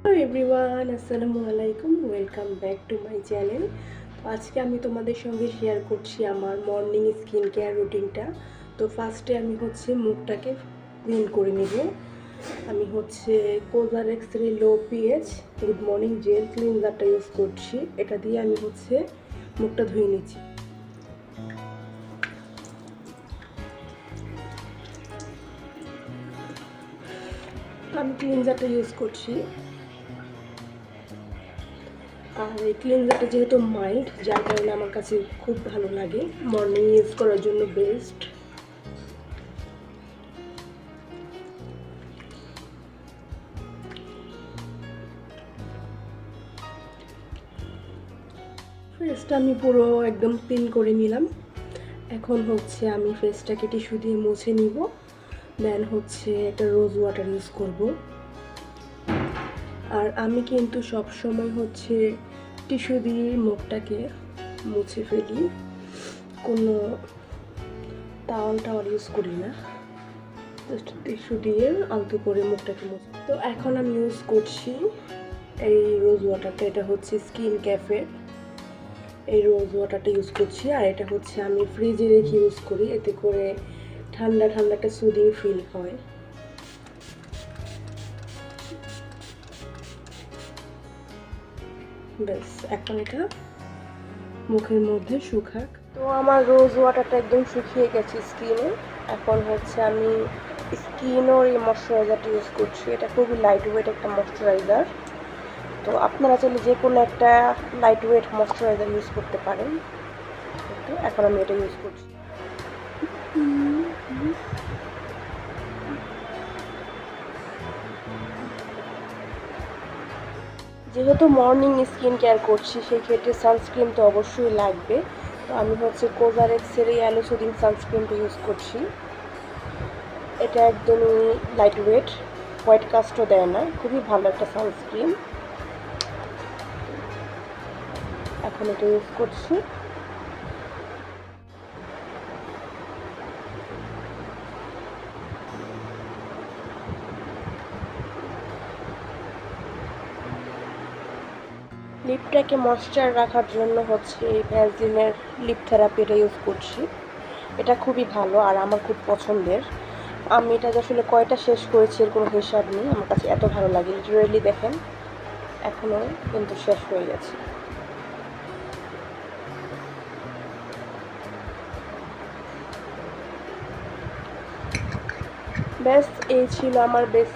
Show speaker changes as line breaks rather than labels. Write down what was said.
Hello everyone, আসসালামু আলাইকুম। Welcome back to my channel. তো আজকে আমি তোমাদের সঙ্গে শেয়ার করছি আমার মর্নিং স্কিন কেয়ার রুটিনটা। তো ফার্স্টে আমি মুখটাকে ক্লিন করে নেব। আমি কোজারেক্সের low pH good morning gel ক্লিনজারটা ইউজ করছি। এটা দিয়ে আমি মুখটা ধুয়ে নিচ্ছি। আমি ক্লিনজারটা ইউজ করছি। আর এই ক্লিনজারটা যেহেতু মাইল্ড, যার কারণে আমার কাছে খুব ভালো লাগে, মর্নিং ইউজ করার জন্য বেস্ট। ফেসটা আমি পুরো একদম ক্লিন করে নিলাম। এখন আমি ফেসটাকে টিস্যু দিয়ে মুছে নিব। দেন একটা রোজ ওয়াটার ইউজ করব। আর আমি কিন্তু সবসময় টিস্যু দিয়ে মুখটাকে মুছে ফেলি, কোনো টাওয়াল ইউজ করি না, জাস্ট টিস্যু দিয়ে আলতো করে মুখটাকে মুছে। তো এখন আমি ইউজ করছি এই রোজ ওয়াটারটা। এটা স্কিন ক্যাফে এই রোজ ওয়াটারটা ইউজ করছি। আর এটা আমি ফ্রিজে রেখে ইউজ করি, এতে করে ঠান্ডা ঠান্ডা একটা সুদিং ফিল হয়। ব্যাস, এখন এটা মুখের মধ্যে শুকাক। তো আমার রোজ ওয়াটারটা একদম শুকিয়ে গেছে স্কিনে। এখন আমি স্কিনর এই ময়শ্চারাইজারটা ইউজ করছি। এটা খুবই লাইট ওয়েট একটা ময়শ্চারাইজার। তো আপনারা চাইলে যে কোনো একটা লাইট ওয়েট ময়শ্চারাইজার ইউজ করতে পারেন। তো এখন আমি এটা ইউজ করছি। যেহেতু মর্নিং স্কিন কেয়ার করছি, সেই ক্ষেত্রে সানস্ক্রিন তো অবশ্যই লাগবে। তো আমি কোজারেক্সের এই অ্যালো সুদিং সানস্ক্রিনটা ইউজ করছি। এটা একদমই লাইট ওয়েট, হোয়াইট কাস্টও দেয় না, খুবই ভালো একটা সানস্ক্রিন। এখন এটা ইউজ করছি। লিপটাকে ময়েশ্চার রাখার জন্য এই ভ্যাসলিনের লিপ থেরাপিটা ইউজ করছি। এটা খুবই ভালো আর আমার খুব পছন্দের। আমি এটা আসলে কয়টা শেষ করেছি এর কোনো হিসাব নেই, আমার কাছে এত ভালো লাগে। লিটারেলি দেখেন, এখনও কিন্তু শেষ হয়ে গেছে। ব্যাস, এই ছিল আমার বেস